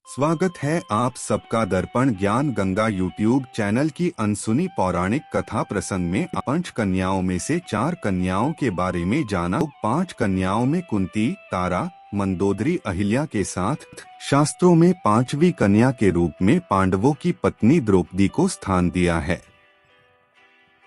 स्वागत है आप सबका दर्पण ज्ञान गंगा यूट्यूब चैनल की अनसुनी पौराणिक कथा प्रसंग में। 5 कन्याओं में से 4 कन्याओं के बारे में जाना। 5 कन्याओं में कुंती, तारा, मंदोदरी, अहिल्या के साथ शास्त्रों में 5वीं कन्या के रूप में पांडवों की पत्नी द्रौपदी को स्थान दिया है।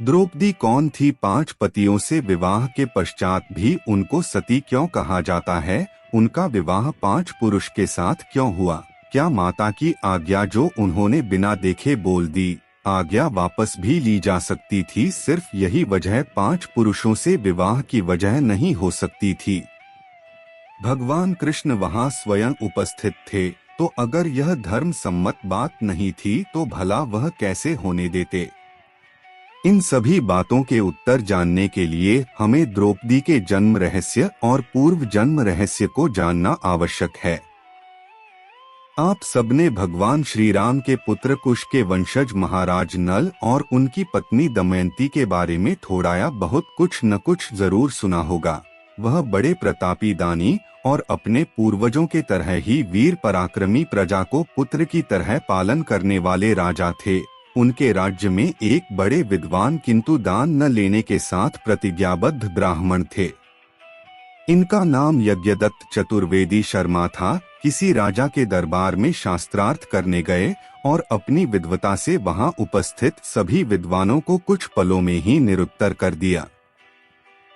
द्रौपदी कौन थी? 5 पतियों से विवाह के पश्चात भी उनको सती क्यों कहा जाता है? उनका विवाह 5 पुरुष के साथ क्यों हुआ? क्या माता की आज्ञा जो उन्होंने बिना देखे बोल दी, आज्ञा वापस भी ली जा सकती थी? सिर्फ यही वजह 5 पुरुषों से विवाह की वजह नहीं हो सकती थी। भगवान कृष्ण वहां स्वयं उपस्थित थे, तो अगर यह धर्म सम्मत बात नहीं थी तो भला वह कैसे होने देते? इन सभी बातों के उत्तर जानने के लिए हमें द्रौपदी के जन्म रहस्य और पूर्व जन्म रहस्य को जानना आवश्यक है। आप सबने भगवान श्री राम के पुत्र कुश के वंशज महाराज नल और उनकी पत्नी दमयंती के बारे में थोड़ा या बहुत कुछ न कुछ जरूर सुना होगा। वह बड़े प्रतापी, दानी और अपने पूर्वजों के तरह ही वीर पराक्रमी, प्रजा को पुत्र की तरह पालन करने वाले राजा थे। उनके राज्य में एक बड़े विद्वान किंतु दान न लेने के साथ प्रतिज्ञाबद्ध ब्राह्मण थे। इनका नाम यज्ञदत्त चतुर्वेदी शर्मा था। किसी राजा के दरबार में शास्त्रार्थ करने गए और अपनी विद्वता से वहां उपस्थित सभी विद्वानों को कुछ पलों में ही निरुत्तर कर दिया।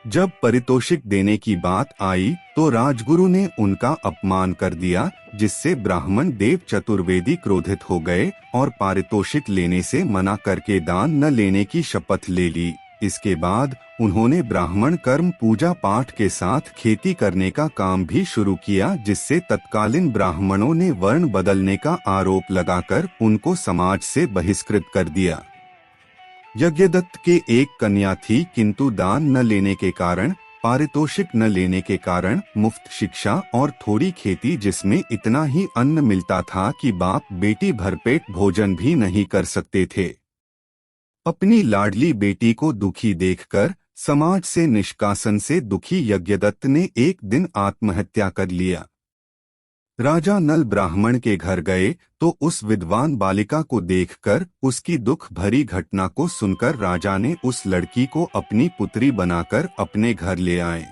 जब पारितोषिक देने की बात आई तो राजगुरु ने उनका अपमान कर दिया, जिससे ब्राह्मण देव चतुर्वेदी क्रोधित हो गए और पारितोषिक लेने से मना करके दान न लेने की शपथ ले ली। इसके बाद उन्होंने ब्राह्मण कर्म, पूजा पाठ के साथ खेती करने का काम भी शुरू किया, जिससे तत्कालीन ब्राह्मणों ने वर्ण बदलने का आरोप लगाकर उनको समाज से बहिष्कृत कर दिया। यज्ञदत्त के एक कन्या थी, किंतु दान न लेने के कारण, पारितोषिक न लेने के कारण मुफ्त शिक्षा और थोड़ी खेती जिसमें इतना ही अन्न मिलता था कि बाप बेटी भरपेट भोजन भी नहीं कर सकते थे। अपनी लाडली बेटी को दुखी देखकर समाज से निष्कासन से दुखी यज्ञदत्त ने एक दिन आत्महत्या कर लिया। राजा नल ब्राह्मण के घर गए तो उस विद्वान बालिका को देखकर, उसकी दुख भरी घटना को सुनकर राजा ने उस लड़की को अपनी पुत्री बनाकर अपने घर ले आए।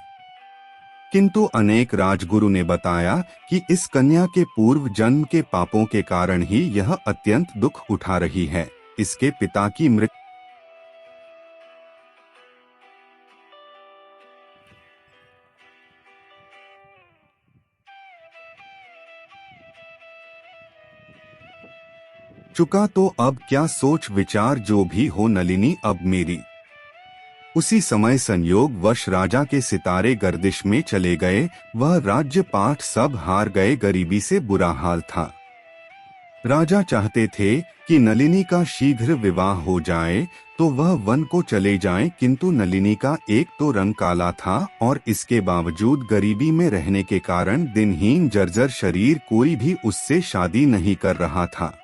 किंतु अनेक राजगुरु ने बताया कि इस कन्या के पूर्व जन्म के पापों के कारण ही यह अत्यंत दुख उठा रही है। इसके पिता की मृत्यु चुका तो अब क्या सोच विचार, जो भी हो नलिनी अब मेरी। उसी समय संयोग वश राजा के सितारे गर्दिश में चले गए। वह राज्य पाठ सब हार गए, गरीबी से बुरा हाल था। राजा चाहते थे कि नलिनी का शीघ्र विवाह हो जाए तो वह वन को चले जाएं, किंतु नलिनी का एक तो रंग काला था और इसके बावजूद गरीबी में रहने के कारण दिनहीन जर्जर शरीर, कोई भी उससे शादी नहीं कर रहा था।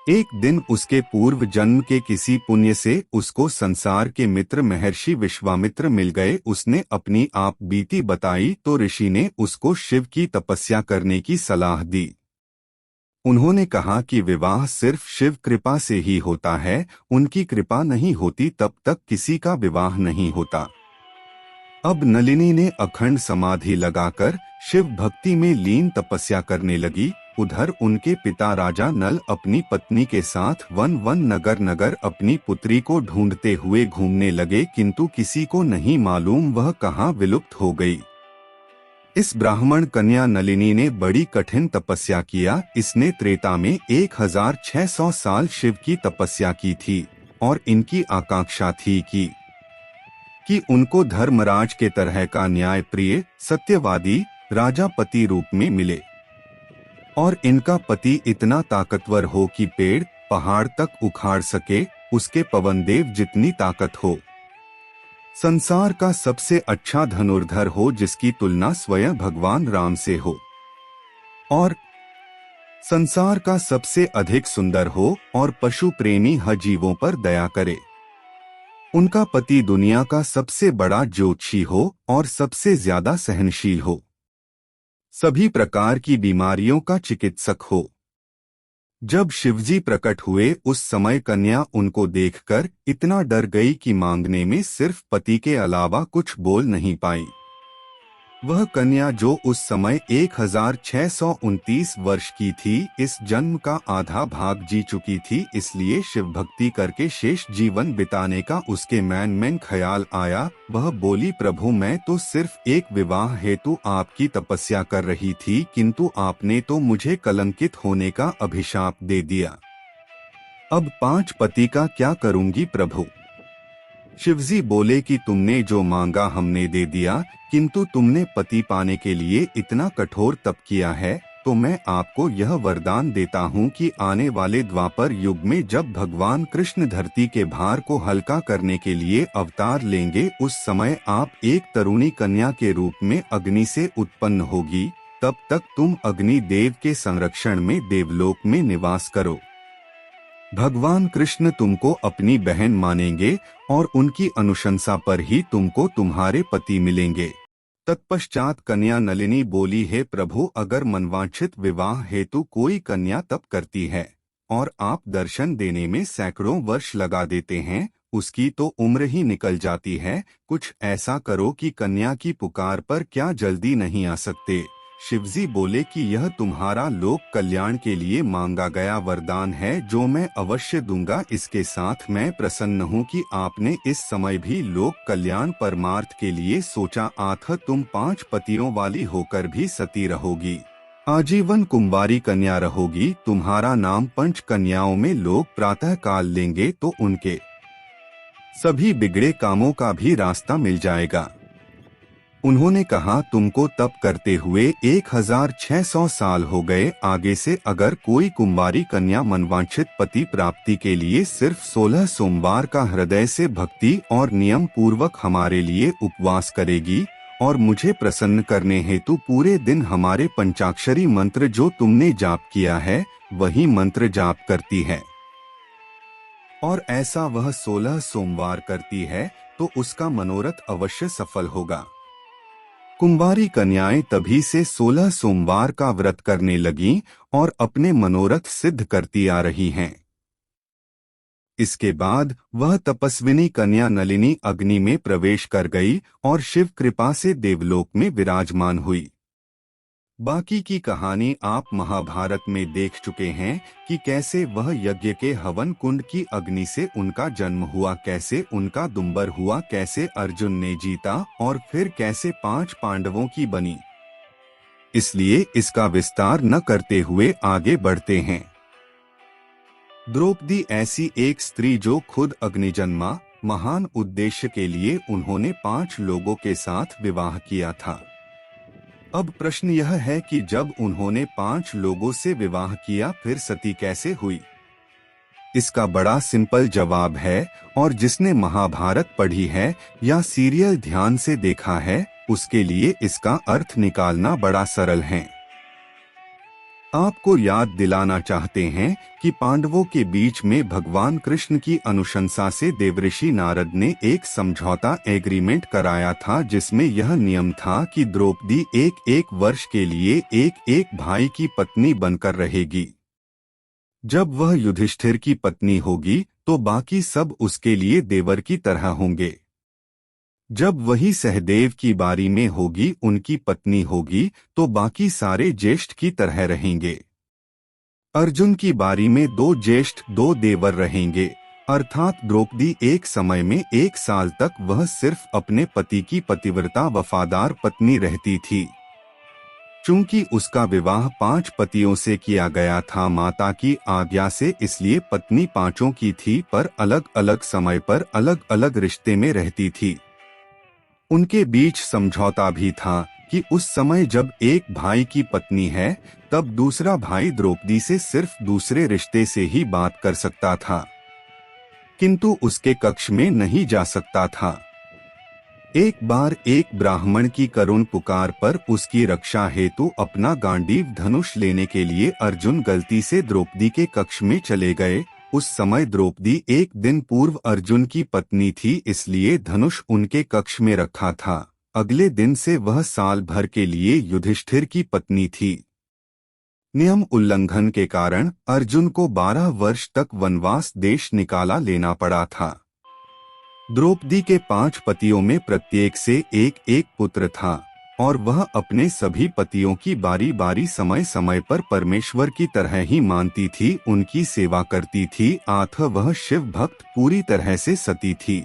एक दिन उसके पूर्व जन्म के किसी पुण्य से उसको संसार के मित्र महर्षि विश्वामित्र मिल गए। उसने अपनी आप बीती बताई तो ऋषि ने उसको शिव की तपस्या करने की सलाह दी। उन्होंने कहा कि विवाह सिर्फ शिव कृपा से ही होता है, उनकी कृपा नहीं होती तब तक किसी का विवाह नहीं होता। अब नलिनी ने अखंड समाधि लगाकर शिव भक्ति में लीन तपस्या करने लगी। उधर उनके पिता राजा नल अपनी पत्नी के साथ वन वन नगर नगर अपनी पुत्री को ढूंढते हुए घूमने लगे, किंतु किसी को नहीं मालूम वह कहाँ विलुप्त हो गई। इस ब्राह्मण कन्या नलिनी ने बड़ी कठिन तपस्या किया। इसने त्रेता में 1600 साल शिव की तपस्या की थी और इनकी आकांक्षा थी कि उनको धर्मराज के तरह का न्याय प्रिय, सत्यवादी राजा पति रूप में मिले और इनका पति इतना ताकतवर हो कि पेड़ पहाड़ तक उखाड़ सके, उसके पवनदेव जितनी ताकत हो, संसार का सबसे अच्छा धनुर्धर हो जिसकी तुलना स्वयं भगवान राम से हो, और संसार का सबसे अधिक सुंदर हो और पशु प्रेमी जीवों पर दया करे। उनका पति दुनिया का सबसे बड़ा ज्योतिषी हो और सबसे ज्यादा सहनशील हो। सभी प्रकार की बीमारियों का चिकित्सक हो। जब शिवजी प्रकट हुए उस समय कन्या उनको देखकर इतना डर गई कि मांगने में सिर्फ पति के अलावा कुछ बोल नहीं पाई। वह कन्या जो उस समय 1629 वर्ष की थी, इस जन्म का आधा भाग जी चुकी थी, इसलिए शिव भक्ति करके शेष जीवन बिताने का उसके मन में ख्याल आया। वह बोली, प्रभु मैं तो सिर्फ एक विवाह हेतु आपकी तपस्या कर रही थी, किंतु आपने तो मुझे कलंकित होने का अभिशाप दे दिया। अब 5 पति का क्या करूंगी प्रभु। शिवजी बोले कि तुमने जो मांगा हमने दे दिया, किंतु तुमने पति पाने के लिए इतना कठोर तप किया है, तो मैं आपको यह वरदान देता हूँ कि आने वाले द्वापर युग में जब भगवान कृष्ण धरती के भार को हल्का करने के लिए अवतार लेंगे, उस समय आप एक तरुणी कन्या के रूप में अग्नि से उत्पन्न होगी। तब तक तुम अग्नि देव के संरक्षण में देवलोक में निवास करो। भगवान कृष्ण तुमको अपनी बहन मानेंगे और उनकी अनुशंसा पर ही तुमको तुम्हारे पति मिलेंगे। तत्पश्चात कन्या नलिनी बोली, हे प्रभु, अगर मनवांछित विवाह हेतु कोई कन्या तप करती है और आप दर्शन देने में सैकड़ों वर्ष लगा देते हैं, उसकी तो उम्र ही निकल जाती है। कुछ ऐसा करो कि कन्या की पुकार पर क्या जल्दी नहीं आ सकते। शिवजी बोले कि यह तुम्हारा लोक कल्याण के लिए मांगा गया वरदान है, जो मैं अवश्य दूंगा। इसके साथ मैं प्रसन्न हूँ कि आपने इस समय भी लोक कल्याण परमार्थ के लिए सोचा। आथ तुम 5 पतियों वाली होकर भी सती रहोगी, आजीवन कुंवारी कन्या रहोगी। तुम्हारा नाम 5 कन्याओं में लोग प्रातः काल लेंगे तो उनके सभी बिगड़े कामों का भी रास्ता मिल जाएगा। उन्होंने कहा, तुमको तप करते हुए 1600 साल हो गए। आगे से अगर कोई कुंवारी कन्या मनवांछित पति प्राप्ति के लिए सिर्फ 16 सोमवार का हृदय से भक्ति और नियम पूर्वक हमारे लिए उपवास करेगी और मुझे प्रसन्न करने हेतु पूरे दिन हमारे पंचाक्षरी मंत्र जो तुमने जाप किया है वही मंत्र जाप करती है, और ऐसा वह 16 सोमवार करती है, तो उसका मनोरथ अवश्य सफल होगा। कुंवारी कन्याएं तभी से 16 सोमवार का व्रत करने लगीं और अपने मनोरथ सिद्ध करती आ रही हैं। इसके बाद वह तपस्विनी कन्या नलिनी अग्नि में प्रवेश कर गई और शिव कृपा से देवलोक में विराजमान हुई। बाकी की कहानी आप महाभारत में देख चुके हैं कि कैसे वह यज्ञ के हवन कुंड की अग्नि से उनका जन्म हुआ, कैसे उनका दुंबर हुआ, कैसे अर्जुन ने जीता और फिर कैसे 5 पांडवों की बनी। इसलिए इसका विस्तार न करते हुए आगे बढ़ते हैं। द्रौपदी ऐसी एक स्त्री जो खुद अग्निजन्मा, महान उद्देश्य के लिए उन्होंने 5 लोगों के साथ विवाह किया था। अब प्रश्न यह है कि जब उन्होंने 5 लोगों से विवाह किया फिर सती कैसे हुई। इसका बड़ा सिंपल जवाब है, और जिसने महाभारत पढ़ी है या सीरियल ध्यान से देखा है उसके लिए इसका अर्थ निकालना बड़ा सरल है। आपको याद दिलाना चाहते हैं कि पांडवों के बीच में भगवान कृष्ण की अनुशंसा से देवऋषि नारद ने एक समझौता एग्रीमेंट कराया था, जिसमें यह नियम था कि द्रौपदी एक वर्ष के लिए एक भाई की पत्नी बनकर रहेगी। जब वह युधिष्ठिर की पत्नी होगी तो बाकी सब उसके लिए देवर की तरह होंगे। जब वही सहदेव की बारी में होगी, उनकी पत्नी होगी, तो बाकी सारे ज्येष्ठ की तरह रहेंगे। अर्जुन की बारी में 2 ज्येष्ठ 2 देवर रहेंगे, अर्थात द्रौपदी एक समय में 1 साल तक वह सिर्फ अपने पति की पतिव्रता वफादार पत्नी रहती थी। चूंकि उसका विवाह 5 पतियों से किया गया था माता की आज्ञा से, इसलिए पत्नी 5 की थी, पर अलग अलग समय पर अलग अलग रिश्ते में रहती थी। उनके बीच समझौता भी था कि उस समय जब एक भाई की पत्नी है तब दूसरा भाई द्रौपदी से सिर्फ दूसरे रिश्ते से ही बात कर सकता था, किंतु उसके कक्ष में नहीं जा सकता था। एक बार एक ब्राह्मण की करुण पुकार पर उसकी रक्षा हेतु अपना गांडीव धनुष लेने के लिए अर्जुन गलती से द्रौपदी के कक्ष में चले गए। उस समय द्रौपदी एक दिन पूर्व अर्जुन की पत्नी थी, इसलिए धनुष उनके कक्ष में रखा था। अगले दिन से वह साल भर के लिए युधिष्ठिर की पत्नी थी। नियम उल्लंघन के कारण अर्जुन को 12 वर्ष तक वनवास देश निकाला लेना पड़ा था। द्रौपदी के 5 पतियों में प्रत्येक से एक एक पुत्र था और वह अपने सभी पतियों की बारी बारी समय समय पर परमेश्वर की तरह ही मानती थी, उनकी सेवा करती थी। वह शिव भक्त पूरी तरह से सती थी।